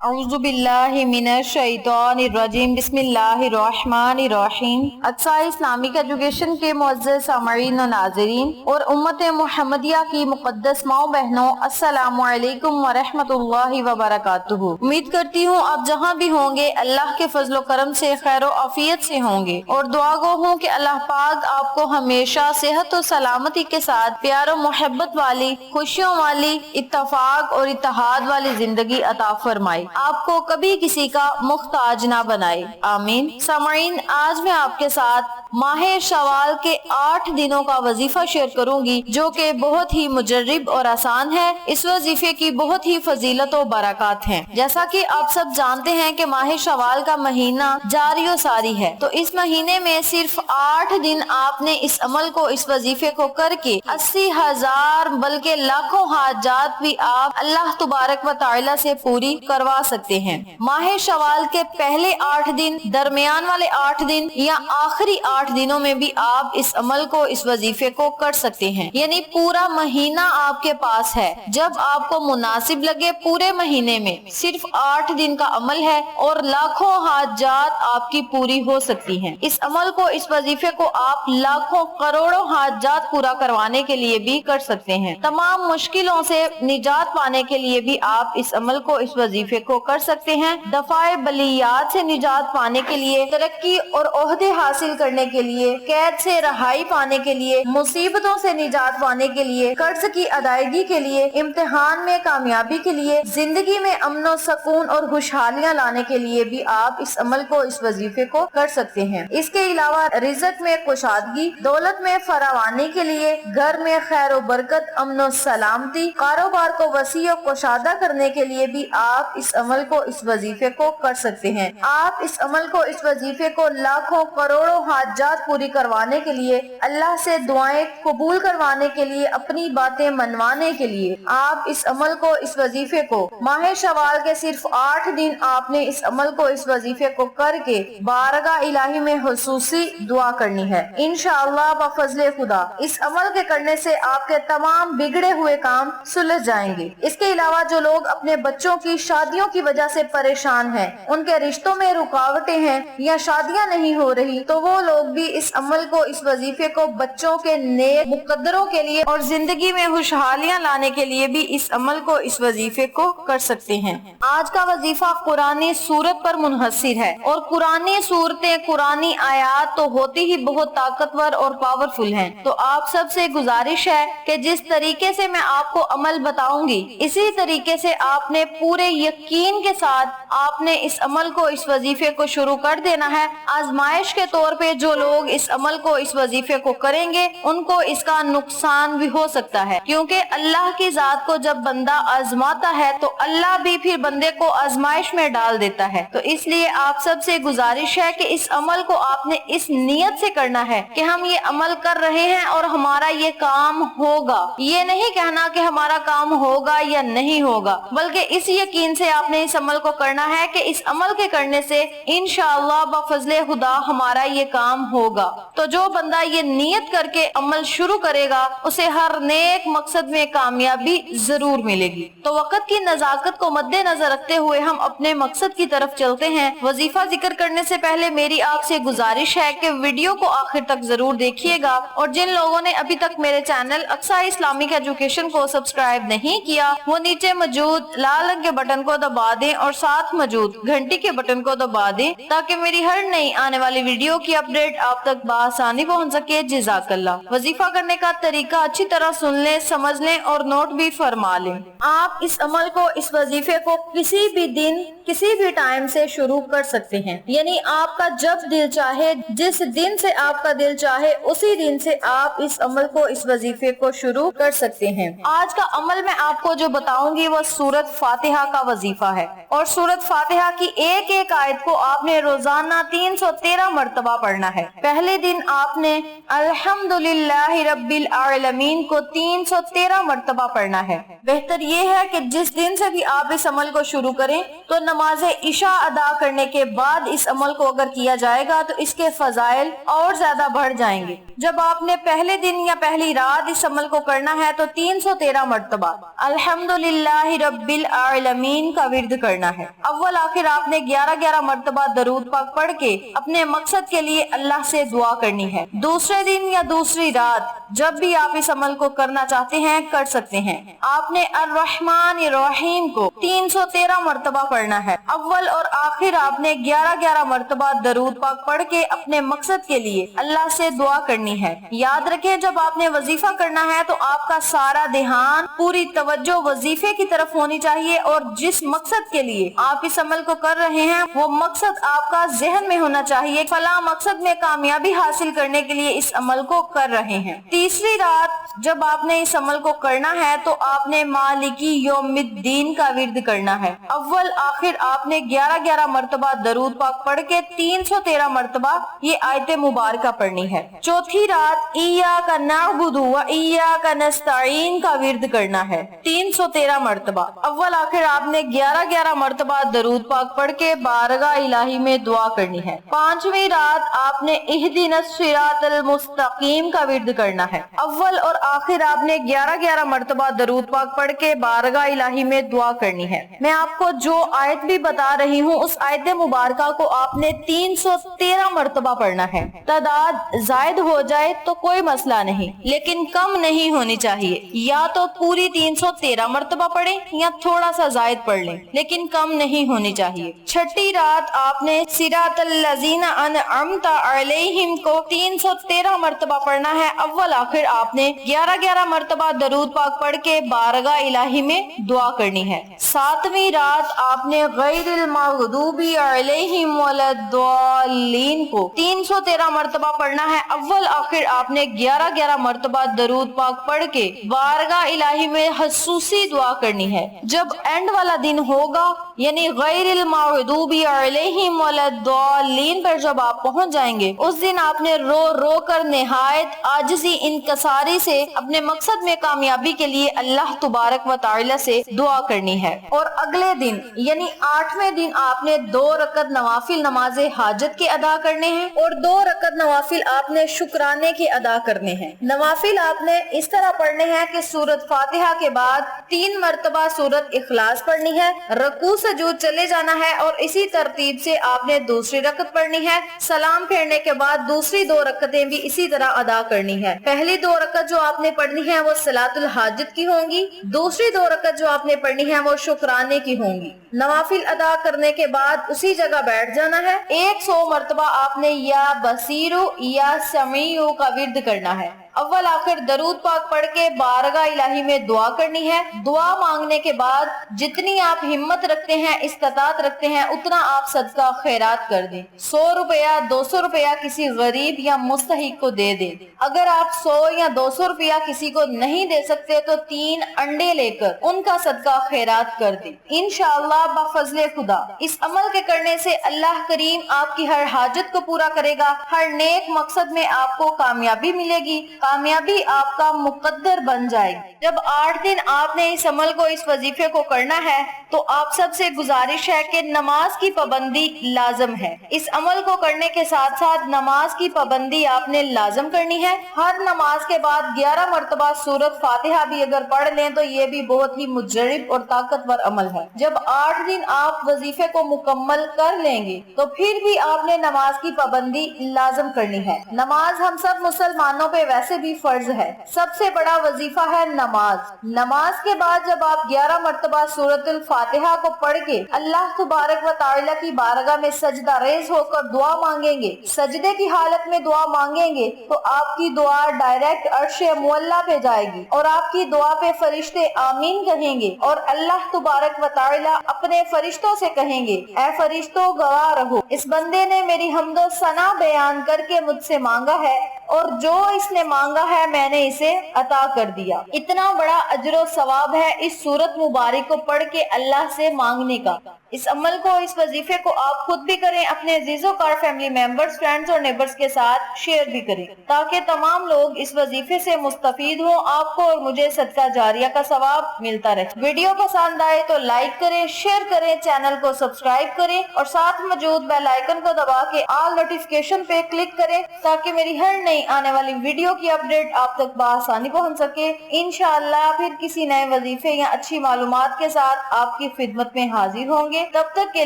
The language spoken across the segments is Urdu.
اعوذ باللہ من الشیطان الرجیم بسم اللہ الرحمن الرحیم۔ اقصی اسلامک ایجوکیشن کے معزز سامعین و ناظرین اور امت محمدیہ کی مقدس ماؤں بہنوں، السلام علیکم ورحمۃ اللہ وبرکاتہ۔ امید کرتی ہوں آپ جہاں بھی ہوں گے اللہ کے فضل و کرم سے خیر و عافیت سے ہوں گے، اور دعا گو ہوں کہ اللہ پاک آپ کو ہمیشہ صحت و سلامتی کے ساتھ پیار و محبت والی، خوشیوں والی، اتفاق اور اتحاد والی زندگی عطا فرمائے، آپ کو کبھی کسی کا محتاج نہ بنائے، آمین۔ سامعین، آج میں آپ کے ساتھ ماہ شوال کے 8 دنوں کا وظیفہ شیئر کروں گی، جو کہ بہت ہی مجرب اور آسان ہے۔ اس وظیفے کی بہت ہی فضیلت و برکات ہیں۔ جیسا کہ آپ سب جانتے ہیں کہ ماہ شوال کا مہینہ جاری و ساری ہے، تو اس مہینے میں صرف 8 دن آپ نے اس عمل کو، اس وظیفے کو کر کے 80,000 بلکہ لاکھوں حاجات بھی آپ اللہ تبارک و تعالی سے پوری کروا سکتے ہیں۔ ماہ شوال کے پہلے 8 دن، درمیان والے 8 دن یا آخری 8 دنوں میں بھی آپ اس عمل کو، اس وظیفے کو کر سکتے ہیں، یعنی پورا مہینہ آپ کے پاس ہے۔ جب آپ کو مناسب لگے پورے مہینے میں صرف 8 دن کا عمل ہے اور لاکھوں حاجات آپ کی پوری ہو سکتی ہیں۔ اس عمل کو، اس وظیفے کو آپ لاکھوں کروڑوں حاجات پورا کروانے کے لیے بھی کر سکتے ہیں۔ تمام مشکلوں سے نجات پانے کے لیے بھی آپ اس عمل کو، اس وظیفے کو کر سکتے ہیں۔ دفاع بلیات سے نجات پانے کے لیے، ترقی اور عہدے حاصل کرنے کے لیے، قید سے رہائی پانے کے لیے، مصیبتوں سے نجات پانے کے لیے، قرض کی ادائیگی کے لیے، امتحان میں کامیابی کے لیے، زندگی میں امن و سکون اور خوشحالیاں لانے کے لیے بھی آپ اس عمل کو، اس وظیفے کو کر سکتے ہیں۔ اس کے علاوہ رزق میں کشادگی، دولت میں فراوانی کے لیے، گھر میں خیر و برکت، امن و سلامتی، کاروبار کو وسیع و کشادہ کرنے کے لیے بھی آپ اس عمل کو، اس وظیفے کو کر سکتے ہیں۔ آپ اس عمل کو، اس وظیفے کو لاکھوں کروڑوں حاجات پوری کروانے کے لیے، اللہ سے دعائیں قبول کروانے کے لیے، اپنی باتیں منوانے کے لیے، آپ اس عمل کو، اس وظیفے کو ماہ شوال کے صرف 8 دن آپ نے اس عمل کو، اس وظیفے کو کر کے بارگاہ الہی میں خصوصی دعا کرنی ہے۔ انشاءاللہ بفضل خدا اس عمل کے کرنے سے آپ کے تمام بگڑے ہوئے کام سلجھ جائیں گے۔ اس کے علاوہ جو لوگ اپنے بچوں کی شادیوں کی وجہ سے پریشان ہیں، ان کے رشتوں میں رکاوٹیں ہیں یا شادیاں نہیں ہو رہی، تو وہ لوگ بھی اس عمل کو، اس وظیفے کو بچوں کے نیک مقدروں کے لیے اور زندگی میں خوشحالیاں لانے کے لیے بھی اس عمل کو، اس وظیفے کو کر سکتے ہیں۔ آج کا وظیفہ قرآنی سورت پر منحصر ہے، اور قرآنی صورتیں، قرآنی آیات تو ہوتی ہی بہت طاقتور اور پاورفل ہیں۔ تو آپ سب سے گزارش ہے کہ جس طریقے سے میں آپ کو عمل بتاؤں گی، اسی طریقے سے آپ نے پورے یقین کے ساتھ آپ نے اس عمل کو، اس وظیفے کو شروع کر دینا ہے۔ آزمائش کے طور پہ جو لوگ اس عمل کو، اس وظیفے کو کریں گے، ان کو اس کا نقصان بھی ہو سکتا ہے، کیونکہ اللہ کی ذات کو جب بندہ آزماتا ہے تو اللہ بھی پھر بندے کو آزمائش میں ڈال دیتا ہے۔ تو اس لیے آپ سب سے گزارش ہے کہ اس عمل کو آپ نے اس نیت سے کرنا ہے کہ ہم یہ عمل کر رہے ہیں اور ہمارا یہ کام ہوگا۔ یہ نہیں کہنا کہ ہمارا کام ہوگا یا نہیں ہوگا، بلکہ اس یقین سے آپ نے اس عمل کو کرنا ہے کہ اس عمل کے کرنے سے انشاءاللہ بفضل خدا ہمارا یہ کام ہوگا۔ تو جو بندہ یہ نیت کر کے عمل شروع کرے گا، اسے ہر نیک مقصد میں کامیابی ضرور ملے گی۔ تو وقت کی نزاکت کو مد نظر رکھتے ہوئے ہم اپنے مقصد کی طرف چلتے ہیں۔ وظیفہ ذکر کرنے سے پہلے میری آپ سے گزارش ہے کہ ویڈیو کو آخر تک ضرور دیکھیے گا، اور جن لوگوں نے ابھی تک میرے چینل اقصی اسلامک ایجوکیشن کو سبسکرائب نہیں کیا، وہ نیچے موجود لال رنگ کے بٹن کو دبا دیں اور ساتھ موجود گھنٹی کے بٹن کو دبا دیں، تاکہ میری ہر نئی آنے والی ویڈیو کی اپڈیٹ آپ تک بآسانی پہنچ سکے۔ جزاک اللہ۔ وظیفہ کرنے کا طریقہ اچھی طرح سن لیں، سمجھ لیں اور نوٹ بھی فرما لیں۔ آپ اس عمل کو، اس وظیفے کو کسی بھی دن، کسی بھی ٹائم سے شروع کر سکتے ہیں، یعنی آپ کا جب دل چاہے، جس دن سے آپ کا دل چاہے، اسی دن سے آپ اس عمل کو، اس وظیفے کو شروع کر سکتے ہیں۔ آج کا عمل میں آپ کو جو بتاؤں گی وہ سورت فاتحہ کا وظیفہ ہے، اور سورت فاتحہ کی ایک ایک آیت کو آپ نے روزانہ 313 مرتبہ پڑھنا ہے۔ ہے۔ پہلے دن آپ نے الحمدللہ رب العالمین کو 313 مرتبہ پڑھنا ہے۔ بہتر یہ ہے کہ جس دن سے بھی آپ اس عمل کو شروع کریں تو نماز عشاء ادا کرنے کے بعد اس عمل کو اگر کیا جائے گا تو اس کے فضائل اور زیادہ بڑھ جائیں گے۔ جب آپ نے پہلے دن یا پہلی رات اس عمل کو کرنا ہے تو 313 مرتبہ الحمدللہ رب العالمین کا ورد کرنا ہے۔ اول آخر آپ نے 11 مرتبہ درود پاک پڑھ کے اپنے مقصد کے لیے اللہ سے دعا کرنی ہے۔ دوسرے دن یا دوسری رات جب بھی آپ اس عمل کو کرنا چاہتے ہیں کر سکتے ہیں۔ آپ نے الرحمن الرحیم کو 313 مرتبہ پڑھنا ہے۔ اول اور آخر آپ نے 11 مرتبہ درود پاک پڑھ کے اپنے مقصد کے لیے اللہ سے دعا کرنی ہے۔ یاد رکھیں جب آپ نے وظیفہ کرنا ہے تو آپ کا سارا دھیان، پوری توجہ وظیفے کی طرف ہونی چاہیے، اور جس مقصد کے لیے آپ اس عمل کو کر رہے ہیں وہ مقصد آپ کا ذہن میں ہونا چاہیے۔ فلاں مقصد میں کامیابی حاصل کرنے کے لیے اس عمل کو کر رہے ہیں۔ تیسری رات جب آپ نے اس عمل کو کرنا ہے تو آپ نے مالکی یوم الدین کا ورد کرنا ہے۔ اول آخر آپ نے 11 مرتبہ درود پاک پڑھ کے 313 مرتبہ یہ آیت مبارکہ پڑھنی ہے۔ چوتھی رات ایاک نعبد و ایاک نستعین کا ورد کرنا ہے 313 مرتبہ۔ اول آخر آپ نے 11 مرتبہ درود پاک پڑھ کے بارگاہ الہی میں دعا کرنی ہے۔ پانچویں رات آپ نے اہدنا الصراط المستقیم کا ورد کرنا ہے۔ اول اور آخر آپ نے 11 مرتبہ درود پاک پڑھ کے بارگاہ الہی میں دعا کرنی ہے۔ میں آپ کو جو آیت بھی بتا رہی ہوں اس آیت مبارکہ کو آپ نے 313 مرتبہ پڑھنا ہے۔ تعداد زائد ہو جائے تو کوئی مسئلہ نہیں، لیکن کم نہیں ہونی چاہیے۔ یا تو پوری 313 مرتبہ پڑھیں یا تھوڑا سا زائد پڑھ لیں، لیکن کم نہیں ہونی چاہیے۔ چھٹی رات آپ نے صراط الذین انعمت علیہم کو 313 مرتبہ پڑھنا ہے۔ اول آخر آپ نے 11 مرتبہ درود پاک پڑھ کے بارگاہ الہی میں دعا کرنی ہے۔ ساتویں رات آپ نے غیر المغضوب علیہم ولا الضالین کو 313 مرتبہ پڑھنا ہے۔ اول آخر آپ نے 11 مرتبہ درود پاک پڑھ کے بارگاہ الہی میں خصوصی دعا کرنی ہے۔ جب اینڈ والا دن ہوگا یعنی غیر المغضوب علیہم ولا الضالین پر جب آپ پہنچ جائیں گے اس دن آپ نے رو رو کر نہایت عاجزی انکساری سے اپنے مقصد میں کامیابی کے لیے اللہ تبارک و تعالی سے دعا کرنی ہے۔ اور اگلے دن یعنی 8ویں دن آپ نے 2 رکعت نوافل نماز حاجت کے ادا کرنے ہیں اور 2 رکعت نوافل آپ نے شکرانے کے ادا کرنے ہیں۔ نوافل آپ نے اس طرح پڑھنے ہیں کہ سورۃ فاتحہ کے بعد 3 مرتبہ سورۃ اخلاص پڑھنی ہے، رکوع سجود چلے جانا ہے اور اسی ترتیب سے آپ نے دوسری رکعت پڑھنی ہے۔ سلام پھیرنے کے بعد دوسری 2 رکعتیں بھی اسی طرح ادا کرنی ہے۔ پہلی 2 رکعت جو آپ نے پڑھنی ہے وہ صلاۃ الحاجت کی ہوں گی، دوسری 2 رکعت جو آپ نے پڑھنی ہے وہ شکرانے کی ہوں گی۔ نوافل ادا کرنے کے بعد اسی جگہ بیٹھ جانا ہے۔ 100 مرتبہ آپ نے یا بصیرو یا سمیعو کا ورد کرنا ہے۔ اول آخر درود پاک پڑھ کے بارگاہ الہی میں دعا کرنی ہے۔ دعا مانگنے کے بعد جتنی آپ ہمت رکھتے ہیں، استطاعت رکھتے ہیں، اتنا آپ صدقہ خیرات کر دیں۔ 100 روپیہ 200 روپیہ کسی غریب یا مستحق کو دے دیں۔ اگر آپ 100 یا 200 روپیہ کسی کو نہیں دے سکتے تو 3 انڈے لے کر ان کا صدقہ خیرات کر دیں۔ انشاءاللہ بفضل خدا اس عمل کے کرنے سے اللہ کریم آپ کی ہر حاجت کو پورا کرے گا، ہر نیک مقصد میں آپ کو کامیابی ملے گی، کامیابی آپ کا مقدر بن جائے گی۔ جب 8 دن آپ نے اس عمل کو، اس وظیفے کو کرنا ہے تو آپ سب سے گزارش ہے کہ نماز کی پابندی لازم ہے۔ اس عمل کو کرنے کے ساتھ ساتھ نماز کی پابندی آپ نے لازم کرنی ہے۔ ہر نماز کے بعد 11 مرتبہ سورۃ فاتحہ بھی اگر پڑھ لیں تو یہ بھی بہت ہی مجرب اور طاقتور عمل ہے۔ جب 8 دن آپ وظیفے کو مکمل کر لیں گے تو پھر بھی آپ نے نماز کی پابندی لازم کرنی ہے۔ نماز ہم سب مسلمانوں پہ ویسے بھی فرض ہے، سب سے بڑا وظیفہ ہے نماز۔ نماز کے بعد جب آپ 11 مرتبہ سورۃ الفاتحہ کو پڑھ کے اللہ تبارک و تعالی کی بارگاہ میں سجدہ ریز ہو کر دعا مانگیں گے، سجدے کی حالت میں دعا مانگیں گے تو آپ کی دعا ڈائریکٹ عرش معلیٰ پہ جائے گی اور آپ کی دعا پہ فرشتے آمین کہیں گے اور اللہ تبارک و تعالی اپنے فرشتوں سے کہیں گے اے فرشتوں گواہ رہو، اس بندے نے میری حمد و ثنا بیان کر کے مجھ سے مانگا ہے اور جو اس نے مانگا ہے میں نے اسے عطا کر دیا۔ اتنا بڑا اجر و ثواب ہے اس سورت مبارک کو پڑھ کے اللہ سے مانگنے کا۔ اس عمل کو، اس وظیفے کو آپ خود بھی کریں، اپنے عزیزوں کار فیملی ممبرز، فرینڈز اور نیبرز کے ساتھ شیئر بھی کریں تاکہ تمام لوگ اس وظیفے سے مستفید ہوں، آپ کو اور مجھے صدقہ جاریہ کا ثواب ملتا رہے۔ ویڈیو پسند آئے تو لائک کریں، شیئر کریں، چینل کو سبسکرائب کریں اور ساتھ موجود بیل آئیکن کو دبا کے آل نوٹیفیکیشن پہ کلک کریں تاکہ میری ہر نئی آنے والی ویڈیو کی اپڈیٹ آپ تک بآسانی پہنچ سکے۔ انشاءاللہ پھر کسی نئے وظیفے یا اچھی معلومات کے ساتھ آپ کی خدمت میں حاضر ہوں گے۔ تب تک کے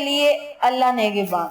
لیے اللہ نگہبان۔